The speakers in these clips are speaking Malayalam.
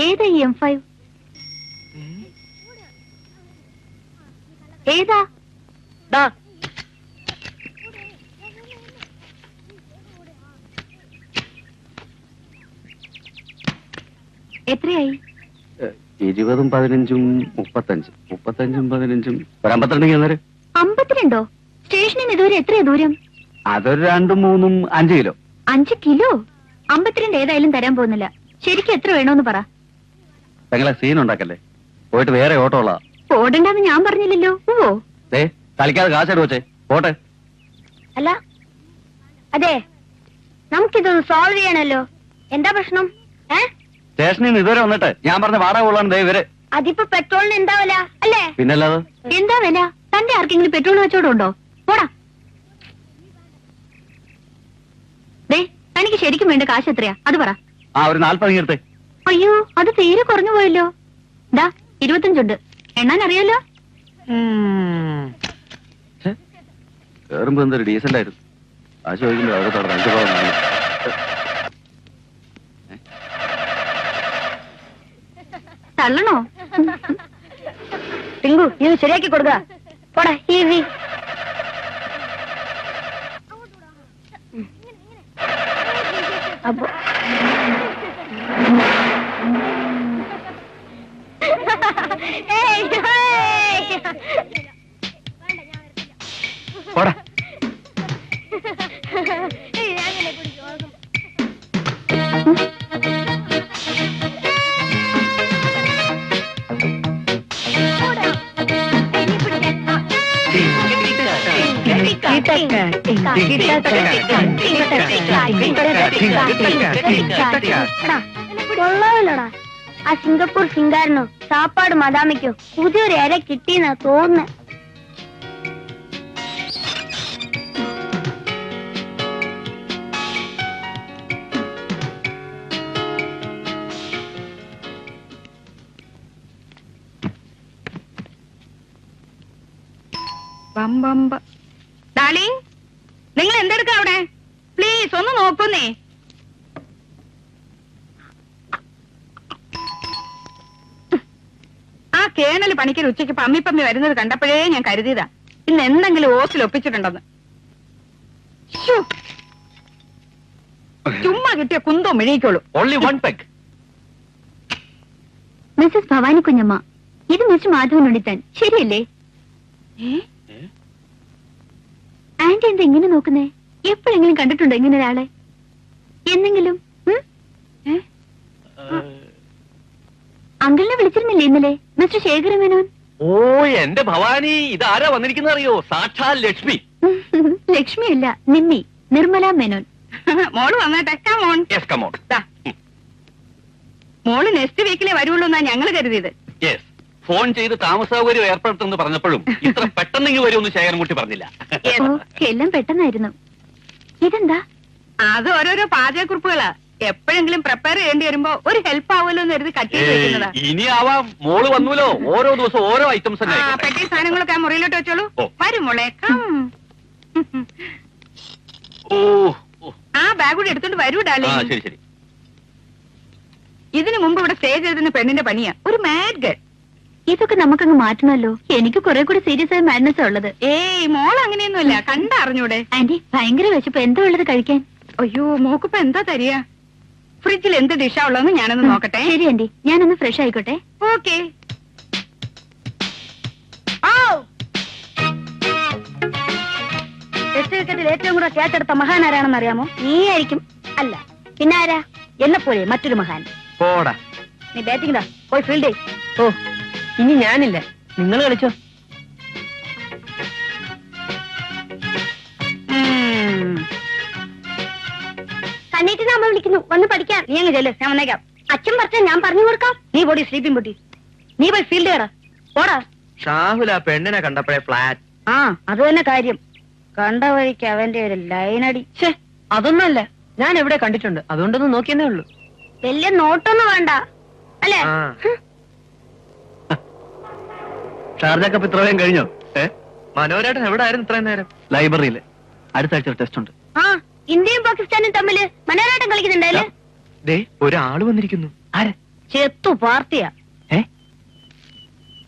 ഏതാ ഈ M5? ഏതാ? എത്രയായി? 20, 15, 35, 35, 15, 52. 52? സ്റ്റേഷനിൽ ഇതുവരെ എത്രയാ ദൂരം? അതൊരു 2, 3, 5 കിലോ. 5 കിലോ? 52 ഏതായാലും തരാൻ പോകുന്നില്ല. ശരിക്കും എത്ര വേണോന്ന് പറ. നിങ്ങളെ സീൻ ഉണ്ടാക്കല്ലേ, പോയിട്ട് വേറെ ഓട്ടോ ഉള്ള. പോടണ്ടെന്ന് ഞാൻ പറഞ്ഞില്ലല്ലോ. ഓ കളിക്കാതെ കാശെടു വെച്ചേ പോട്ടെ. അല്ല അതെ, നമുക്കിതൊന്ന് സോൾവ് ചെയ്യണല്ലോ. എന്താ പ്രശ്നം? സ്റ്റേഷനിൽ നിന്ന് ഇതുവരെ വന്നിട്ട് ഞാൻ പറഞ്ഞ വാടക കൊള്ളാണ് ഇവര്. അതിപ്പോ പെട്രോളിന് എന്താ വില അല്ലേ? പിന്നല്ലാതെ. എന്താ വില? തന്റെ ആർക്കെങ്കിലും പെട്രോൾ കച്ചവടം ഉണ്ടോ? പോടാ. തനിക്ക് ശരിക്കും വേണ്ട കാശ് എത്രയാ അത് പറ. ഒരു 40 എടുത്തേ. അയ്യോ, അത് തീരെ കുറഞ്ഞു പോയല്ലോ. 25 ഉണ്ട്. എണ്ണാൻ അറിയാലോ. കേറുമ്പോ എന്തൊരു ഡീസന്റ് ആയിരുന്നു. കാശ് ചോദിക്കുമ്പോ അവിടെ തള്ളണോ? ടിങ്കു, ഇത് ശരിയാക്കി കൊടുക്ക. പോടാ. ഈസി. അപ്പൊ പോടാ. കൊള്ളാമല്ലോടാ. ആ സിംഗപ്പൂർ സിംഗാരനോ സാപ്പാട് മദാമയ്ക്കോ പുതിയൊരു ഇര കിട്ടിയെന്നാ തോന്നുന്നു. ഡാർലിംഗ്, നിങ്ങൾ എന്തെടുക്ക അവിടെ? പ്ലീസ് ഒന്ന് നോക്കുന്നേ. ആ കേണൽ പണിക്കൽ ഉച്ചയ്ക്ക് പമ്മി വരുന്നത് കണ്ടപ്പോഴേ ഞാൻ കരുതിയതാ ഇന്ന് എന്തെങ്കിലും ഓസിൽ ഒപ്പിച്ചിട്ടുണ്ടെന്ന്. ചുമ്മാ കിട്ടിയ കുന്തോ മിഴിക്കുള്ളൂ. മിസ്സസ് ഭവാനി കുഞ്ഞമ്മ, ഇത് മിസ്റ്റർ മാധവൻ ഉണ്ണിത്താൻ, ശരിയല്ലേ? ആന്റി എന്താ ഇങ്ങനെ നോക്കുന്നേ? എപ്പോഴെങ്കിലും കണ്ടിട്ടുണ്ടോ ഇങ്ങനെ ഒരാളെ? എന്തെങ്കിലും അങ്കിളിനെ വിളിച്ചിരുന്നില്ലേ ഇന്നലെ മിസ്റ്റർ ശേഖര മേനോൻ? ഓ എന്റെ ഭവാനി, ഇതാരാ വന്നിരിക്കുന്ന അറിയോ? സാക്ഷാൽ ലക്ഷ്മി. ലക്ഷ്മിയല്ല, നിമ്മി, നിർമ്മല മേനോൻ. മോള് വന്നേട്ടെ. മോള് നെക്സ്റ്റ് വീക്കിലേ വരുള്ളൂ എന്നാ ഞങ്ങൾ കരുതിയത്. ഫോൺ ചെയ്ത് താമസ സൗകര്യം ഏർപ്പെടുത്തുമെന്ന് പറഞ്ഞപ്പോഴും ഇത്ര പെട്ടെന്നെങ്കിൽ വരുമെന്ന് ശേഖരൻകുട്ടി പറഞ്ഞില്ല. എല്ലാം പെട്ടെന്നായിരുന്നു. ഇതെന്താ? അത് ഓരോരോ പാചകക്കുറിപ്പുകളാ. എപ്പോഴെങ്കിലും പ്രിപ്പയർ ചെയ്യേണ്ടി വരുമ്പോ ഒരു ഹെൽപ്പ് ആവുമല്ലോ എന്ന് കരുതി കട്ട് ചെയ്ത് വെക്കുന്നതാ. ഇനി ആവാം, മോള് വന്നൂലോ. ഓരോ ദിവസം ഓരോ ഐറ്റംസ്. പെട്ടി സാധനങ്ങളൊക്കെ ആ മുറിയിലോട്ട് വെച്ചോളൂ. വരും മോളെ. ആ ബാഗ് കൂടി എടുത്തോണ്ട് വരൂ ഡാലി. ശരി. ഇതിനു മുമ്പ് ഇവിടെ സ്റ്റേ ചെയ്തിരുന്ന പെണ്ണിന്റെ പണിയാ, ഒരു മാഡ് ഗേൾ. ഇതൊക്കെ നമുക്കങ്ങ് മാറ്റണമല്ലോ. എനിക്ക് കുറെ കൂടി സീരിയസ് ആയ മാഡ്നസ് ഉള്ളത്. ഏയ് മോൾ അങ്ങനെയൊന്നുമില്ല, കണ്ടറിഞ്ഞൂടെ? ആന്റി, ഭയങ്കര വിശപ്പ്. എന്താ ഉള്ളത് കഴിക്കാൻ? അയ്യോ, മോക്കിപ്പോ എന്താ തരിക? ഫ്രിഡ്ജിൽ എന്ത് ഡിഷാ ഉള്ളതെന്ന് ഞാനൊന്ന് നോക്കട്ടെ. ശരി ആന്റി, ഞാനൊന്ന് ഫ്രഷ് ആയിക്കോട്ടെ. ഓക്കെ. ടെസ്റ്റ് ക്രിക്കറ്റിൽ ഏറ്റവും കൂടെ ക്യാച്ച് എടുത്ത മഹാൻ ആരാണെന്ന് അറിയാമോ? നീ ആയിരിക്കും. അല്ല, പിന്നെ ആരാ? എന്നെപ്പോലെ മറ്റൊരു മഹാൻ. നീ ബാറ്റിംഗ് പോയി ഫീൽഡ്. ഓ, ഇനി ഞാനില്ല, നിങ്ങൾ കളിച്ചോ. കണ്ണീറ്റിന് അമ്മ വിളിക്കുന്നു, വന്ന് പഠിക്കാം. നീ അങ്ങ് ചെല്ല്, ഞാൻ വന്നേക്കാം. അച്ഛൻ പറഞ്ഞ ഞാൻ പറഞ്ഞു കൊടുക്കാം. നീ പോടി സ്ലീപ്പിംഗ് പൊട്ടി. നീ പോയി ഫീൽഡ് കയറാ. പോടാ. ഷാഹുൽ ആ പെണ്ണിനെ കണ്ടപ്പോഴേ ഫ്ലാറ്റ്. അത് തന്നെ കാര്യം. കണ്ട വഴിക്ക് അവന്റെ ഒരു ലൈനടി. അതൊന്നല്ല, ഞാൻ എവിടെ കണ്ടിട്ടുണ്ട്, അതുകൊണ്ടൊന്ന് നോക്കിയെന്നേ ഉള്ളൂ. വലിയ നോട്ടൊന്നും വേണ്ട അല്ലേ? ഷാർജ കപ്പ് ഇത്രയും കഴിഞ്ഞോ? മനോരേട്ടൻ എവിടെ ആയിരുന്നു ഇത്രയും നേരം? ലൈബ്രറിയില്. അടുത്ത ആഴ്ച ടെസ്റ്റ് ഉണ്ട്. ഇന്ത്യയും പാകിസ്ഥാനും തമ്മില് മനോരാട്ടം കളിക്കുന്നുണ്ടല്ലേ? ഒരാള് വന്നിരിക്കുന്നു. ആര്? ചെത്തു പാർട്ടിയാ.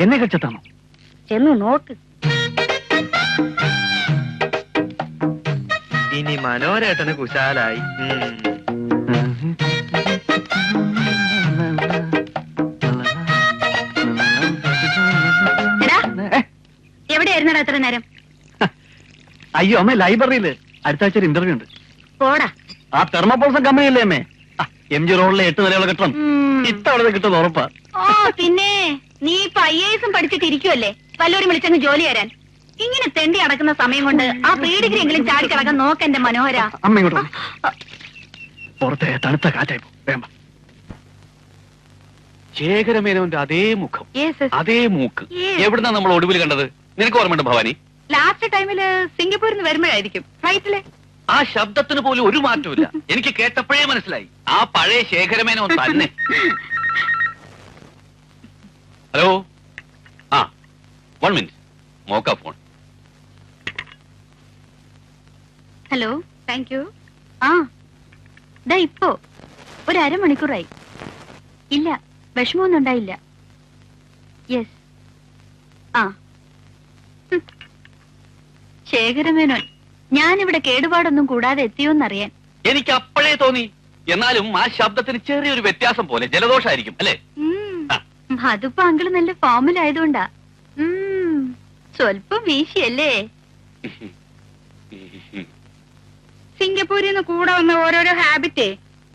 എന്നെ കളിച്ചെത്താണോ? ചെന്നു നോക്ക്. ഇനി മനോരേട്ടന് കുശാലായി. എവിടെയായിരുന്നടാ എത്ര നേരം? അയ്യോ അമ്മ, ലൈബ്രറിയില് അടുത്ത ആഴ്ച ഒരു ഇന്റർവ്യൂ ഉണ്ട്. പോടാ. ആ തെർമോപോൾസൺ കമ്പനിയല്ലേ അമ്മേ? MG റോഡിലെ 8 നിലയുള്ള കെട്ടണം. ഇത്തവണ കിട്ടുന്നത് ഉറപ്പാ. ഓ പിന്നെ നീ ഇപ്പൊ IAS പഠിച്ചിട്ട് ഇരിക്കുവല്ലേ? വല്ലവരും വിളിച്ചങ്ങ് ജോലി തരാൻ. ഇങ്ങനെ തെണ്ടി അടക്കുന്ന സമയം കൊണ്ട് ആ പ്രീഡിഗ്രി എങ്കിലും ചാടിക്കിടക്കാൻ നോക്കെന്റെ മനോഹര. അമ്മ ഇങ്ങോട്ട് പുറത്തെ തണുത്ത കാറ്റായി പോകും. ശേഖരമേനോന്റെ അതേ മുഖം, അതേ മൂക്ക്. എവിടുന്നാ നമ്മൾ ഒടുവിൽ കണ്ടത്? നിനക്ക് ഓർമ്മയുണ്ട് ഭവാനി? ലാസ്റ്റ് ടൈമില് സിംഗപ്പൂരിൽ നിന്ന് വരുമ്പോഴായിരിക്കും ഫ്ലൈറ്റില്. ആ ശബ്ദത്തിന് പോലും ഒരു മാറ്റമില്ല. എനിക്ക് കേട്ടപ്പോഴേ മനസ്സിലായി ആ പഴയ ശേഖരമേനോൻ തന്നെ. ഹലോ, ആ 1 മിനിറ്റ്, മോക്ക ഫോൺ. Hello, thank you. ആ ദാ ഇപ്പോ ഒരു അരമണിക്കൂറായി. ഇല്ല, വിഷമമൊന്നും ഉണ്ടായില്ല. യെസ്. ആ ശേഖരമേനോൻ, ഞാനിവിടെ കേടുപാടൊന്നും കൂടാതെ എത്തിയോന്നറിയാൻ. എനിക്ക് അപ്പോഴേ തോന്നി. എന്നാലും ആ ശബ്ദത്തിന് ചെറിയൊരു വ്യത്യാസം പോലെ. ജലദോഷമായിരിക്കും അല്ലേ? അതിപ്പോ അങ്കിള് നല്ല ഫോമിലായതുകൊണ്ടാ. സ്വല്പം വീശിയല്ലേ? സിംഗപ്പൂരിൽ നിന്ന് കൂടെ വന്ന ഓരോരോ ഹാബിറ്റേ.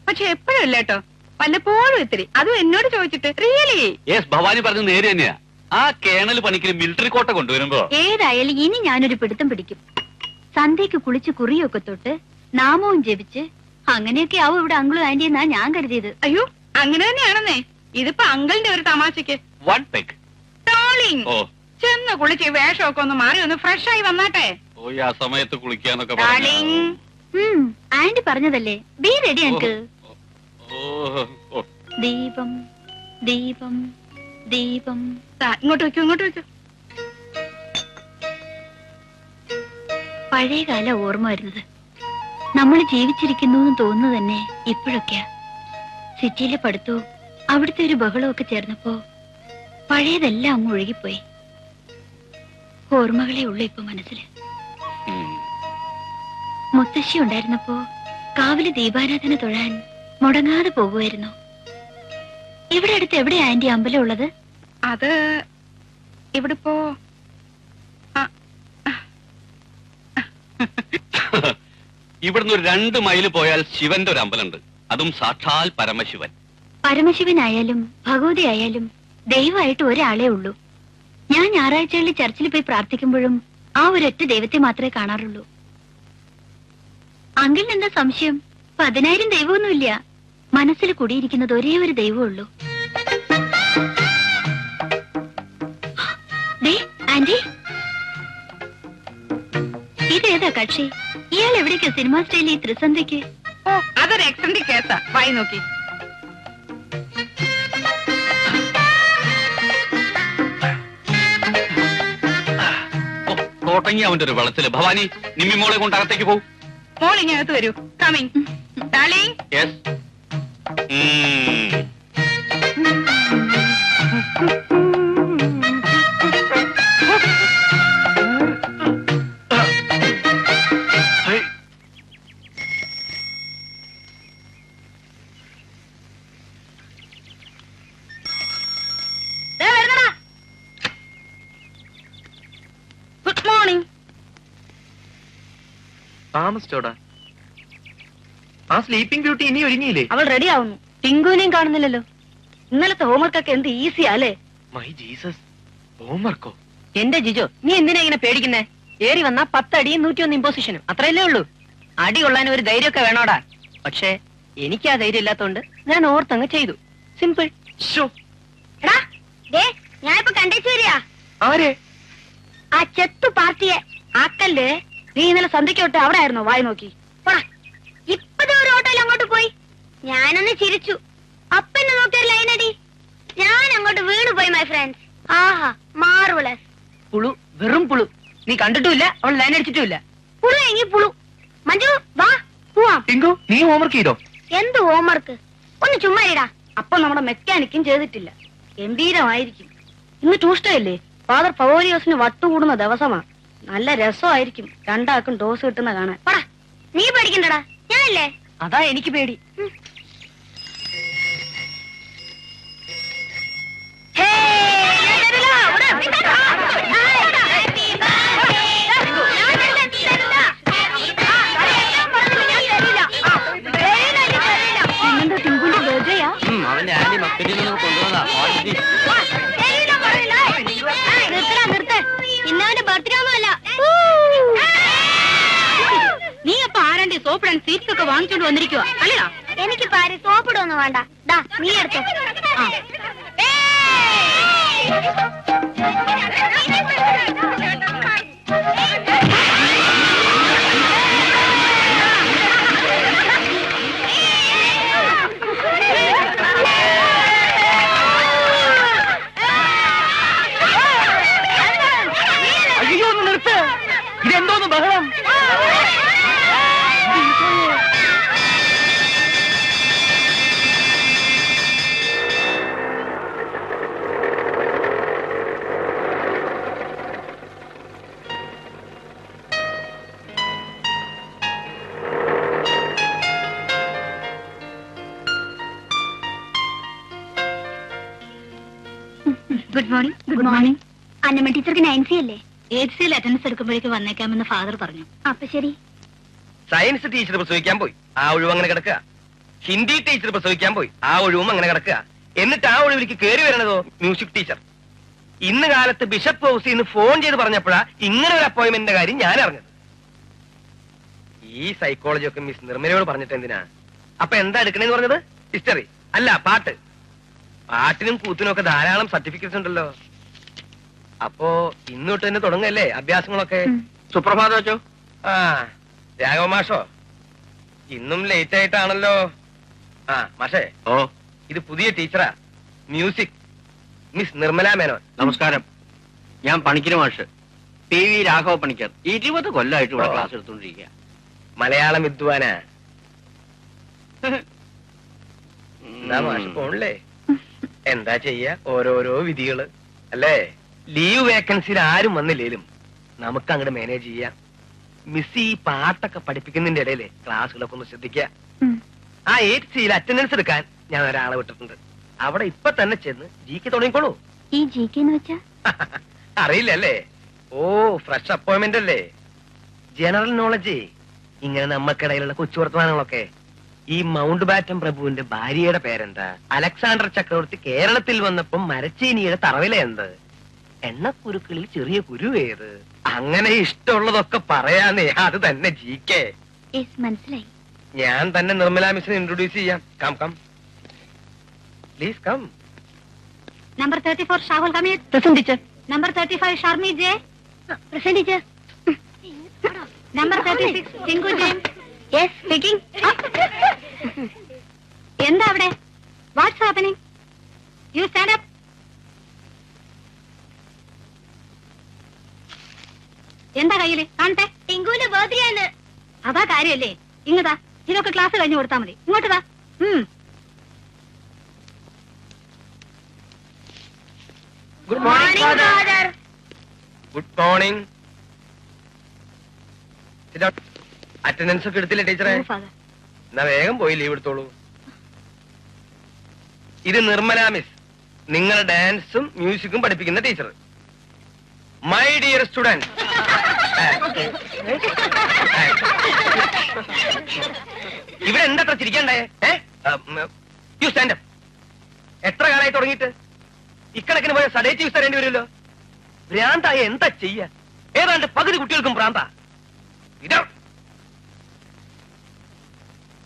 പക്ഷെ എപ്പോഴും ഇല്ല കേട്ടോ, വല്ലപ്പോഴും ഇത്തിരി. അതും എന്നോട് ചോദിച്ചിട്ട്. റിയലി? യെസ്, ഭവാനി പറഞ്ഞത് നേരെ തന്നെയാ. ആ കേണൽ പണിക്കര് മിലിറ്ററി കോട്ട കൊണ്ടുവരുമ്പോ ഏതായാലും ഇനി ഞാനൊരു പിടുത്തം പിടിക്കും. സന്ധ്യക്ക് കുളിച്ച് കുറിയൊക്കെ തൊട്ട് നാമവും ജപിച്ച് അങ്ങനെയൊക്കെ ആവും ഇവിടെ അങ്കിളും ആന്റി എന്നാ ഞാൻ കരുതിയത്. അയ്യോ, അങ്ങനെ തന്നെയാണെന്നേ. ഇതിപ്പോ അങ്കിളിന്റെ ഒരു തമാശക്ക്. One peg. ഡാർലിംഗ്, ചെന്ന് കുളിച്ച് വേഷമൊക്കെ ഒന്ന് മാറി ഒന്ന് ഫ്രഷ് ആയി വന്നാട്ടെ. ഓ, ആ സമയത്ത് കുളിക്കാനൊക്കെ ഡാർലിംഗ്, ആന്റി പറഞ്ഞതല്ലേ, ബി റെഡി അങ്കിൾ. ഓ, ദീപം ദീപം ദീപം. ഇങ്ങോട്ട് വെക്കൂ, ഇങ്ങോട്ട് വെക്കൂ. പഴയകാല ഓർമ്മ വരുന്നത്. നമ്മൾ ജീവിച്ചിരിക്കുന്നു എന്ന് തോന്നുന്നു തന്നെ ഇപ്പോഴൊക്കെയാ. സിറ്റിയിലെ പഠിത്തവും അവിടുത്തെ ഒരു ബഹളവും ഒക്കെ ചേർന്നപ്പോ പഴയതെല്ലാം അങ്ങ് ഒഴുകിപ്പോയി. ഓർമ്മകളെ ഉള്ളു ഇപ്പൊ മനസ്സില്. മുത്തശ്ശി ഉണ്ടായിരുന്നപ്പോ കാവില് ദീപാരാധന തൊഴാൻ മുടങ്ങാതെ പോകുമായിരുന്നു. ഇവിടെ അടുത്ത് എവിടെയാ ആന്റി അമ്പലം ഉള്ളത്? അത് ഇവിടിപ്പോ ഇവിടുന്ന് ഒരു 2 മൈൽ പോയാൽ ശിവന്റെ ഒരു അമ്പലമുണ്ട്. അതും സാക്ഷാൽ പരമശിവൻ. പരമശിവനായാലും ഭഗവതി ആയാലും ദൈവമായിട്ട് ഒരാളേ ഉള്ളൂ. ഞാൻ ഞായറാഴ്ചകളിൽ ചർച്ചിൽ പോയി പ്രാർത്ഥിക്കുമ്പോഴും ആ ഒരൊറ്റ ദൈവത്തെ മാത്രമേ കാണാറുള്ളൂ. അങ്കിളിന് എന്താ സംശയം? 10,000 ദൈവമൊന്നുമില്ല. മനസ്സിൽ കൂടിയിരിക്കുന്നത് ഒരേ ഒരു ദൈവമുള്ളൂ. ആന്റി, ഇതേതാ കക്ഷി? ഇയാൾ എവിടേക്കാ സിനിമാ സ്റ്റൈലിൽ ഈ ത്രിസന്ധിക്ക്? ഓ, അതൊരു എക്സെൻട്രിക് കേസാ. വായി നോക്കി. തോട്ടങ്ങി അവന്റെ ഒരു വെള്ളത്തില്. ഭവാനി, നിമ്മി മോളെ കൊണ്ട് അകത്തേക്ക് പോകും. മോളിങ്ങകത്ത് വരൂ. Come in. Darling. Yes. Good morning. താമസിച്ചോടാ. ആ സ്ലീപ്പിംഗ് ബ്യൂട്ടി ഇനി ഒരുങ്ങിയില്ലേ? അവൾ റെഡി ആവുന്നു. ടിങ്കുവിനെയും കാണുന്നില്ലല്ലോ. ഇന്നലത്തെ ഹോംവർക്ക് ഒക്കെ എന്ത് ഈസിയാലേ. My Jesus, ഹോംവർക്കോ? എന്റെ ജിജോ, നീ എന്തിനാ ഇങ്ങനെ പേടിക്കുന്നേ? ഏറി വന്നാ 10 അടിയും 101 ഇമ്പോസിഷനും, അത്രയല്ലേ ഉള്ളൂ. അടി കൊള്ളാൻ ഒരു ധൈര്യമൊക്കെ വേണോടാ. പക്ഷേ എനിക്ക് ആ ധൈര്യം ഇല്ലാത്തോണ്ട് ഞാൻ ഓർത്തങ്ങ് ചെയ്തു. സിമ്പിൾ. ഞാനിപ്പോ കണ്ടേച്ചു വരിക. ആരെ? ആ ചെത്തു പാർട്ടിയെ ആക്കല്ലേ. നീ ഇന്നലെ സന്ധ്യക്കോട്ട് അവിടെ ആയിരുന്നോ? വായി നോക്കി. ഇപ്പഴേ ഒരു ഓട്ടോയിൽ അങ്ങോട്ട് പോയി. ഞാനൊന്ന് ചിരിച്ചു. അപ്പനെ നോക്കിയൊരു ലൈനടി. ഞാൻ അങ്ങോട്ട് വീണു പോയി മൈ ഫ്രണ്ട്സ്. ആഹാ, മാർവലസ്. പുളു, വെറും പുളു. നീ കണ്ടിട്ടുമില്ല, അവൾ ലൈൻ അടിച്ചിട്ടുമില്ല. പുളു എങ്ങി പുളു. മഞ്ജു വാ. പോവാം. ടിങ്കു നീ ഹോംവർക്ക് ചെയ്തോ? എന്ത് ഹോംവർക്ക്? ഒന്ന് ചുമ്മാ ഇടാ. അപ്പൊ നമ്മുടെ മെക്കാനിക്കും ചെയ്തിട്ടില്ല. ഗംഭീരമായിരിക്കും. ഇന്ന് ട്യൂസ്ഡേ അല്ലേ? ഫാദർ പവോലിയോസിന് വട്ടുകൂടുന്ന ദിവസമാ. നല്ല രസമായിരിക്കും രണ്ടാൾക്കും ഡോസ് കിട്ടുന്ന കാണാൻ. പടാ, നീ പഠിക്കണ്ടടാ, ഞാനല്ലേ. അതാ എനിക്ക് പേടി. അവന്റെ ആന്റി മസ്കറ്റിൽ നിന്ന് കൊണ്ടുവന്നതാ. നീ അപ്പൊ ആരാണ്ടി സോപ്പിടാൻ സീറ്റ്സ് ഒക്കെ വാങ്ങിച്ചോണ്ട് വന്നിരിക്കുവാ അല്ലടാ? എനിക്ക് പാരി സോപ്പിടൊന്നും വേണ്ട. ദാ നീ എടുത്തോ. അയ്യോ ഒന്ന് നിർത്ത്. ഇതെന്തോന്ന് ബഹളം? Good morning. Good morning. Annamma ടീച്ചർക്ക് 9C അല്ലേ? 8Cയിൽ അറ്റൻഡൻസ് എടുക്കുമ്പോഴേക്ക് വന്നേക്കാമെന്ന് ഫാദർ പറഞ്ഞു. അപ്പൊ ശരി. സയൻസ് ടീച്ചർ പ്രസവിക്കാൻ പോയി, ആ ഒഴിവ് അങ്ങനെ കിടക്കുക. ഹിന്ദി ടീച്ചർ പ്രസവിക്കാൻ പോയി, ആ ഒഴിവും അങ്ങനെ കിടക്കുക. എന്നിട്ട് ആ ഒഴിവിലേക്ക് കയറി വരണതോ മ്യൂസിക് ടീച്ചർ. ഇന്ന് കാലത്ത് ബിഷപ്പ് ഹൗസിൽ നിന്ന് ഫോൺ ചെയ്ത് പറഞ്ഞപ്പോഴാ ഇങ്ങനെ ഒരു അപ്പോയിന്റ്മെന്റിന്റെ കാര്യം ഞാൻ അറിഞ്ഞത്. ഈ സൈക്കോളജി ഒക്കെ മിസ് നിർമ്മലയോട് പറഞ്ഞിട്ട് എന്തിനാ? അപ്പൊ എന്താ എടുക്കണേന്ന് പറഞ്ഞത്? ഹിസ്റ്ററി അല്ല, പാട്ട്. പാട്ടിനും കൂത്തിനും ഒക്കെ ധാരാളം സർട്ടിഫിക്കറ്റ്സ് ഉണ്ടല്ലോ. അപ്പോ ഇന്ന് തൊട്ട് തന്നെ തുടങ്ങല്ലേ അഭ്യാസങ്ങളൊക്കെ? സുപ്രഭാതം വെച്ചോ. ആ രാഘവ മാഷോ, ഇന്നും ലേറ്റ് ആയിട്ടാണല്ലോ. ആ മാഷേ, ഓ ഇത് പുതിയ teacher, music, miss Nirmala Menon. നമസ്കാരം. ഞാൻ പണിക്കര് മാഷ്, PV രാഘവ പണിക്കർ. 20 കൊല്ലമായിട്ട് ഇവിടെ ക്ലാസ് എടുത്തോണ്ടിരിക്കുക. മലയാളം വിദ്വാനാ. എന്താ മാഷ് പോണില്ലേ? എന്താ ചെയ്യ, ഓരോരോ വിധികള് അല്ലേ? ലീവ് വേക്കൻസിയിൽ ആരും വന്നില്ലേലും നമുക്ക് അങ്ങോട്ട് മാനേജ് ചെയ്യാം. മിസ് ഈ പാട്ടൊക്കെ പഠിപ്പിക്കുന്നതിന്റെ ഇടയില് ക്ലാസ്സുകളൊക്കെ ഒന്ന് ശ്രദ്ധിക്കുക. ആ 8Cയിൽ അറ്റൻഡൻസ് എടുക്കാൻ ഞാൻ ഒരാളെ വിട്ടിട്ടുണ്ട്. അവിടെ ഇപ്പൊ തന്നെ ചെന്ന് GK തുടങ്ങിക്കോളൂ. ഈ GK എന്ന് വെച്ചാ അറിയില്ലല്ലേ? ഓ ഫ്രഷ് അപ്പോയിന്റ്മെന്റ് അല്ലേ? General knowledge. ഇങ്ങനെ നമ്മക്കിടയിലുള്ള കൊച്ചു വർത്തമാനങ്ങളൊക്കെ. ഈ മൗണ്ട് ബാറ്റൻ പ്രഭുവിന്റെ ഭാര്യയുടെ പേരെന്താ? അലക്സാണ്ടർ ചക്രവർത്തി കേരളത്തിൽ വന്നപ്പം മരച്ചീനിയുടെ തറവില എന്ത്? എണ്ണക്കുരുക്കളിൽ ചെറിയ കുരു ഏത്? അങ്ങനെ ഇഷ്ടമുള്ളതൊക്കെ പറയാന്നേ. അത് തന്നെ GK. മനസ്സിലായി. ഞാൻ തന്നെ നിർമ്മല മിസ്സിനെ ഇൻട്രൊഡ്യൂസ് ചെയ്യാം. Come come please come. Number 34 Shahul Hameed. Present teacher. Number 35 Sharmi J. Present teacher. Number 36 Tinku James. Yes speaking. എന്താ അവിടെ? What's happening? You stand up. എന്താ കയ്യില് കാണട്ടെ? ടിങ്കുവിന്റെ ബർത്ത്ഡേ ആണ്. അതാ കാര്യല്ലേ? ഇങ്ങതാ, ഇതൊക്കെ ക്ലാസ് കഴിഞ്ഞ് കൊടുത്താൽ മതി. ഇങ്ങോട്ട് വാ. Good morning father. Good morning. Attendance ഒക്കെ എടുത്തില്ലേ ടീച്ചറെ? ഫാദർ. എന്നാ വേഗം പോയി ലീവ് എടുത്തോളൂ. ഇത് നിർമ്മല മിസ്, നിങ്ങളെ ഡാൻസും മ്യൂസിക്കും പഠിപ്പിക്കുന്ന ടീച്ചർ. മൈ ഡിയർ സ്റ്റുഡന്റ്, ഇവിടെ എന്താ ചിരിക്കണ്ടേ? U stand up. എത്ര കാലമായി തുടങ്ങിയിട്ട്? ഇക്കണക്കിന് പോയ സഡേറ്റീവ്സ് തരേണ്ടി വരുമല്ലോ. ഭ്രാന്തായ എന്താ ചെയ്യ? ഏതാണ്ട് പകുതി കുട്ടികൾക്കും ഭ്രാന്ത.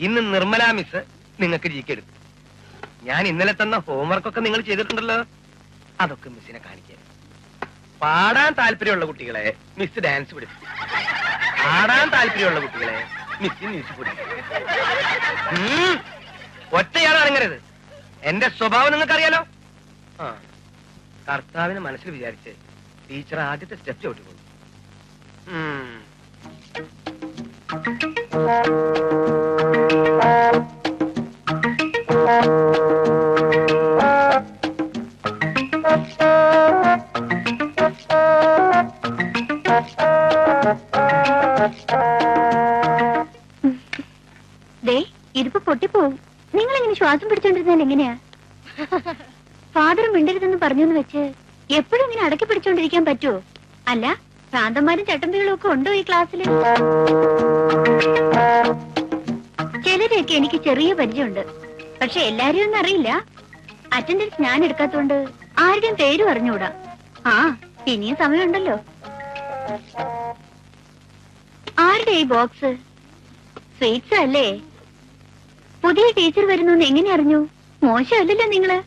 ഇന്ന് നിർമ്മല മിസ് നിങ്ങൾക്ക് GK എടുത്തു. ഞാൻ ഇന്നലെ തന്ന ഹോംവർക്കൊക്കെ നിങ്ങൾ ചെയ്തിട്ടുണ്ടല്ലോ, അതൊക്കെ മിസ്സിനെ കാണിക്കാൻ. പാടാൻ താല്പര്യമുള്ള കുട്ടികളെ മിസ് ഡാൻസ് പഠിപ്പിക്കും. പാടാൻ താല്പര്യമുള്ള കുട്ടികളെ മിസ് മ്യൂസിക് പഠിപ്പിക്കും. ഒറ്റയാളാണ് ഇറങ്ങരുത്. എന്റെ സ്വഭാവം നിങ്ങൾക്കറിയാലോ. ആ കർത്താവിനെ മനസ്സിൽ വിചാരിച്ച് ടീച്ചർ ആദ്യത്തെ സ്റ്റെപ്പ് ചവിട്ടിക്കൊള്ളു. ഇതിപ്പോ പൊട്ടിപ്പോവും. നിങ്ങൾ ഇങ്ങനെ ശ്വാസം പിടിച്ചോണ്ടിരുന്നാൽ എങ്ങനെയാ? ഫാദർ മിണ്ടരുതെന്ന് പറഞ്ഞെന്ന് വെച്ച് എപ്പോഴും ഇങ്ങനെ അടക്കി പിടിച്ചോണ്ടിരിക്കാൻ പറ്റുമോ? അല്ല, ഭ്രാന്തന്മാരും ചട്ടമ്പികളും ഒക്കെ ഉണ്ടോ ഈ ക്ലാസ്സിൽ? ചിലരെയൊക്കെ എനിക്ക് ചെറിയ പരിചയമുണ്ട്, പക്ഷെ എല്ലാരെയും ഒന്നും അറിയില്ല. അറ്റൻഡൻസ് ഞാൻ എടുക്കാത്തോണ്ട് ആരുടെയും പേര് പറഞ്ഞുകൂടാ. ആ, ഇനിയും സമയമുണ്ടല്ലോ. ആരുടെ ഈ ബോക്സ്? സ്വീറ്റ്സ് അല്ലേ? പുതിയ ടീച്ചർ വരുന്നു എങ്ങനെ അറിഞ്ഞു? മോശമല്ലല്ലോ നിങ്ങള്.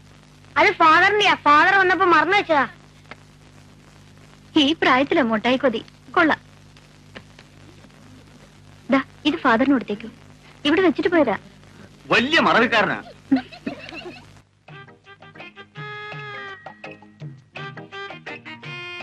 അത് ഫാദറിന്റെയാ. ഫാദർ വന്നപ്പോ മറന്നു വെച്ചതാ. ഈ പ്രായത്തിലാ മുട്ടായി കൊതി. കൊള്ളാം. ദാ, ഇത് ഫാദറിന് കൊടുത്തേക്കു. ഇവിടെ വെച്ചിട്ട് പോയതാ. വലിയ മറവിക്കാരനാ.